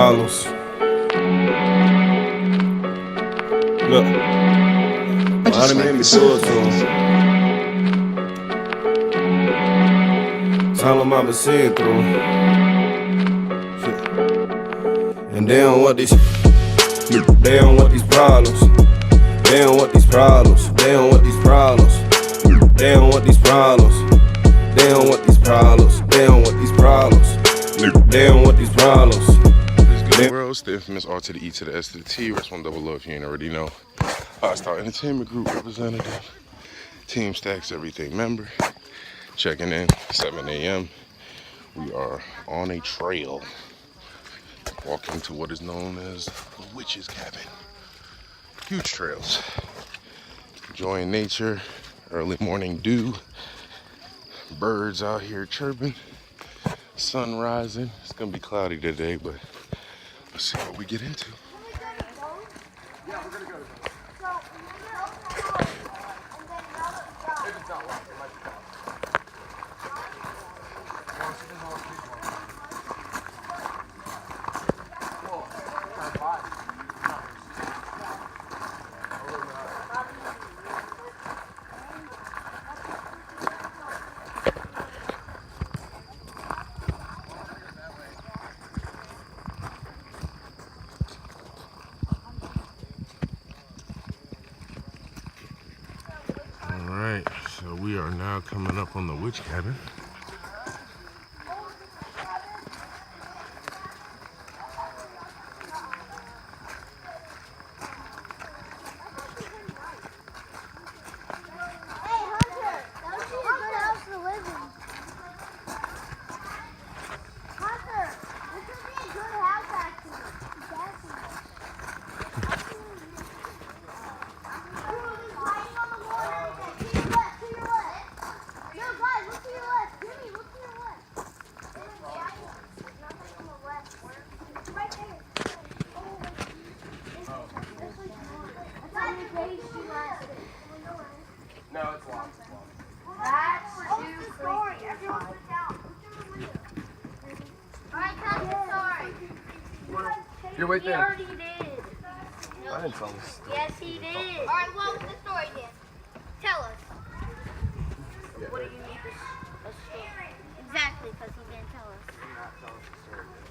problems. Look, I done made me do it to him. Tell him I've been seeing through. And they don't want these. They don't want these problems. They don't want these problems. They don't want these problems. They don't want these problems. They don't want these problems. They don't want these problems. They don't want these problems. Good world, it's the infamous R to the E to the S to the T. Rest one double love, you ain't already know. Star Entertainment Group representative, Team Stacks Everything member, checking in, 7 a.m. We are on a trail, walking to what is known as the Witch's Cabin. Huge trails, enjoying nature, early morning dew, birds out here chirping, sun rising. It's gonna be cloudy today, but let's see what we get into. Alright, so we are now coming up on the Witch Cabin. No, it's locked. That's too story. Everyone put it down. Alright, tell the story. You're right He there. already did. I didn't tell this. Yes, he did. Alright, what was the story then? Tell us. Yeah, What do you need? A story. Exactly, because he didn't tell us.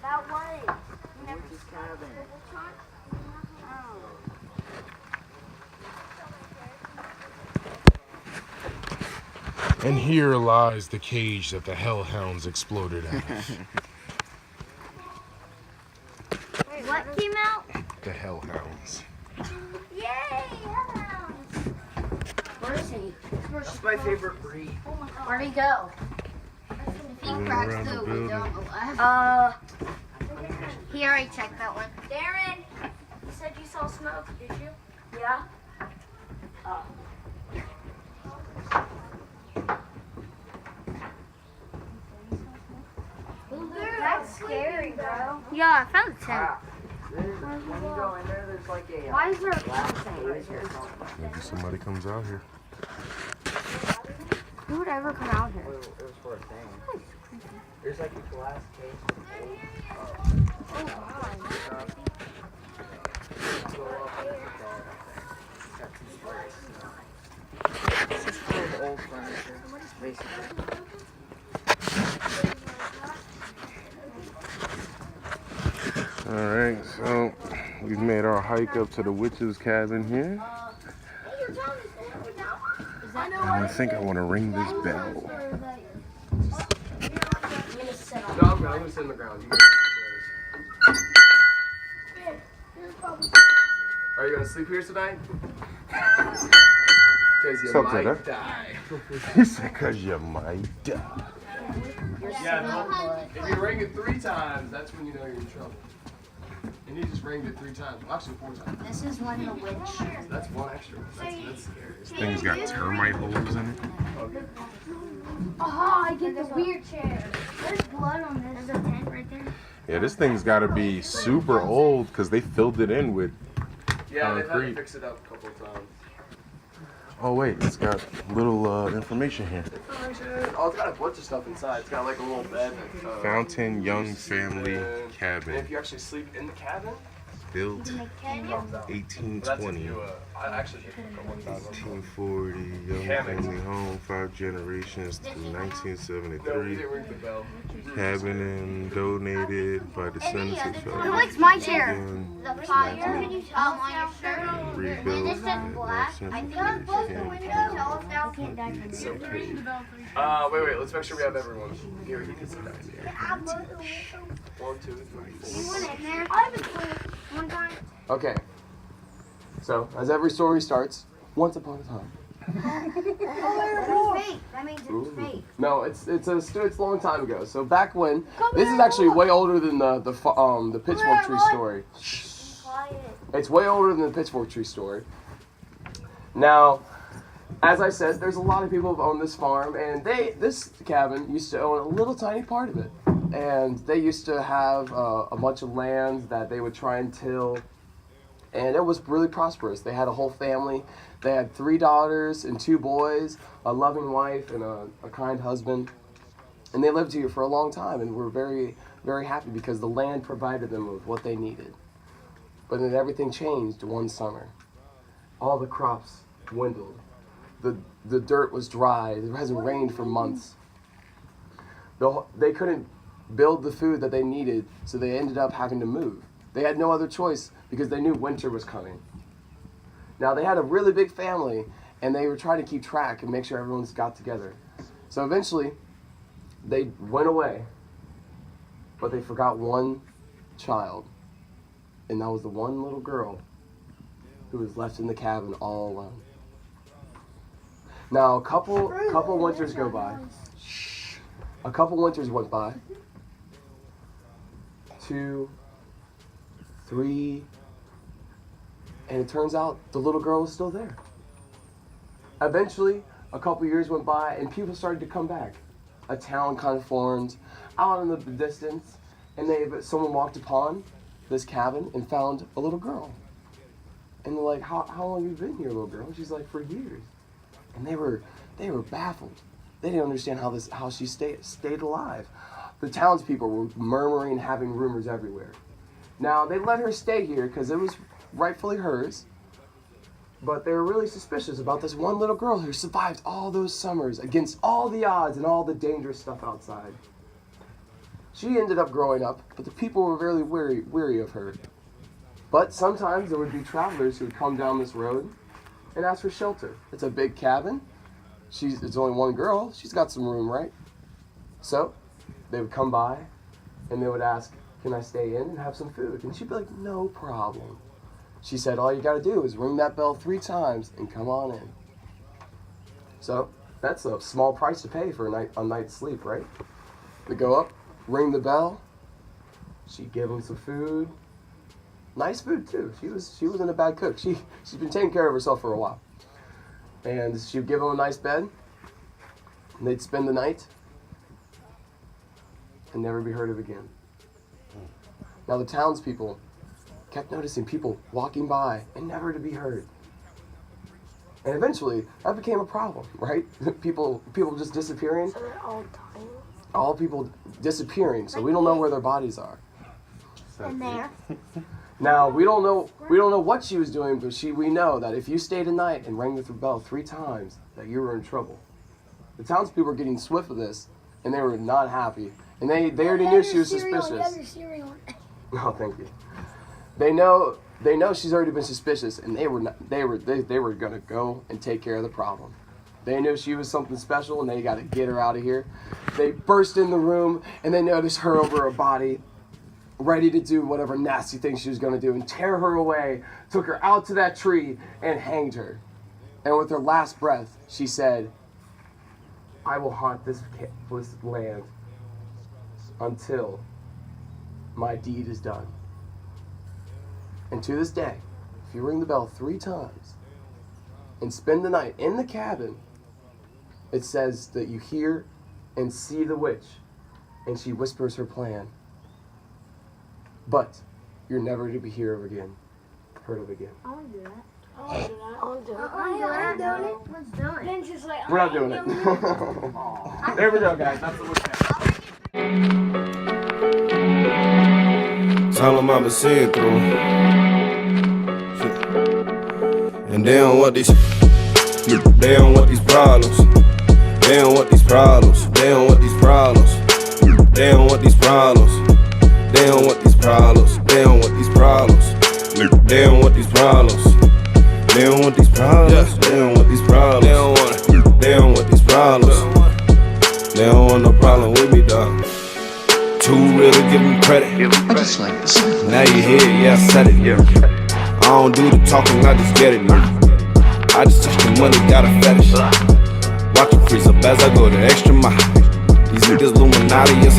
About what? You never cabin. Oh. And here lies the cage that the hellhounds exploded out of. Wait, what came out? The hellhounds. Yay, hellhounds. Where is he? That's my favorite breed. Where'd he go? If he Going cracks around the through, we building. don't go left. He already checked that one. Darren, you said you saw smoke, did you? Yeah. That's scary, bro. Yeah, I found the tent. When you go in there, there's like a Why is there a glass thing right here. Maybe somebody comes out here. Who would ever come out here? It was for a thing. There's like a glass case. Oh, wow. Go up and look at that. Got two stories. This is full of old furniture, basically. Alright, so we've made our hike up to the Witch's Cabin here. And I think I want to ring this bell. No, I'm gonna sit on the ground. You Are you gonna sleep here tonight? Because you Something, might huh? die. He said, because you might die. Yeah, if you ring it 3 times, that's when you know you're in trouble. And you just ringed it 3 times. Well, actually 4 times. This is when the witch. That's one extra. That's scary. This thing's got termite holes in it. Oh, I get the weird chair. There's blood on this. There's a tent right there. Yeah, this thing's got to be super old because they filled it in with Yeah, they've had to concrete. fix it up a couple of times. Oh wait, it's got little information here. Oh, it's got a bunch of stuff inside. It's got like a little bed. Fountain Young Family And Cabin, if you actually sleep in the cabin, built Can you? 1820, I actually did it for 1,000. 1840, Young Family Home, 5 generations through No, we 1973. didn't ring the bell. Cabin and donated by descendants of Who fellow. likes my chair? Again, The fire. Can you tell on your shirt? rebuilt This says in black. I think I'm supposed to win. Can you tell us now? So pretty. Wait, let's make sure we have everyone. Here, you can sit down here. 1, 2, 3, 4. You went in there. I haven't played one time. Okay. So, as every story starts, once upon a time. It's fake. That means it's fake. No, it's a long time ago. So back when this is actually way older than the pitchfork tree story. Quiet. It's way older than the pitchfork tree story. Now, as I said, there's a lot of people who own this farm, and this cabin used to own a little tiny part of it, and they used to have a bunch of land that they would try and till, and it was really prosperous. They had a whole family. They had 3 daughters and 2 boys, a loving wife and a kind husband, and they lived here for a long time and were very, very happy because the land provided them with what they needed. But then everything changed one summer. All the crops dwindled. The dirt was dry. It hasn't rained for months. They couldn't build the food that they needed, so they ended up having to move. They had no other choice because they knew winter was coming. Now, they had a really big family, and they were trying to keep track and make sure everyone's got together. So eventually, they went away, but they forgot one child, and that was the one little girl who was left in the cabin all alone. Now, a couple winters go by. A couple winters went by. 2, 3, and it turns out the little girl was still there. Eventually, a couple years went by, and people started to come back. A town kind of formed out in the distance, and someone walked upon this cabin and found a little girl. And they're like, how long have you been here, little girl? She's like, for years. And they were baffled. They didn't understand how she stayed alive. The townspeople were murmuring, having rumors everywhere. Now, they let her stay here because it was rightfully hers, but they were really suspicious about this one little girl who survived all those summers against all the odds and all the dangerous stuff outside. She ended up growing up, but the people were very weary of her. But sometimes there would be travelers who would come down this road and ask for shelter. It's a big cabin. It's only one girl. She's got some room, right? So they would come by and they would ask, can I stay in and have some food? And she'd be like, no problem. She said, all you got to do is ring that bell 3 times and come on in. So that's a small price to pay for a night's sleep, right? They go up, ring the bell. She'd give them some food. Nice food too. She wasn't a bad cook. She's been taking care of herself for a while. And she'd give them a nice bed. And they'd spend the night and never be heard of again. Now the townspeople kept noticing people walking by and never to be heard. And eventually, that became a problem, right? People just disappearing. So they're all dying. All people disappearing, so we don't know where their bodies are. And there. Now we don't know what she was doing, but we know that if you stayed a night and rang the bell 3 times, that you were in trouble. The townspeople were getting swift of this, and they were not happy. And they already knew she was suspicious. Oh, thank you. They know she's already been suspicious, and they were gonna go and take care of the problem. They knew she was something special, and they got to get her out of here. They burst in the room, and they noticed her over her body, ready to do whatever nasty thing she was gonna do, and tear her away. Took her out to that tree and hanged her. And with her last breath, she said, "I will haunt this land until my deed is done." And to this day, if you ring the bell 3 times and spend the night in the cabin, it says that you hear and see the witch, and she whispers her plan. But you're never to be heard of again. I want to do that. I'm doing it. Let's do it. Ben's just like, We're not doing it. There we go, guys. That's the what's Tell them I've been seeing through. And they don't want these problems. They don't want these problems. They don't want these problems. They don't want these problems. They don't want these problems. They don't want these problems. They don't want these problems. They don't want these problems. They don't want these problems. They don't want it. They don't want these problems. They don't want no problem with me, dog. Too real to give them credit. I just like the sound. Now you hear it, yeah, I said it. I don't do the talking, I just get it. I just touch the money, got a fetish. Watch it freeze up as I go the extra mile. These niggas Illuminati, yes.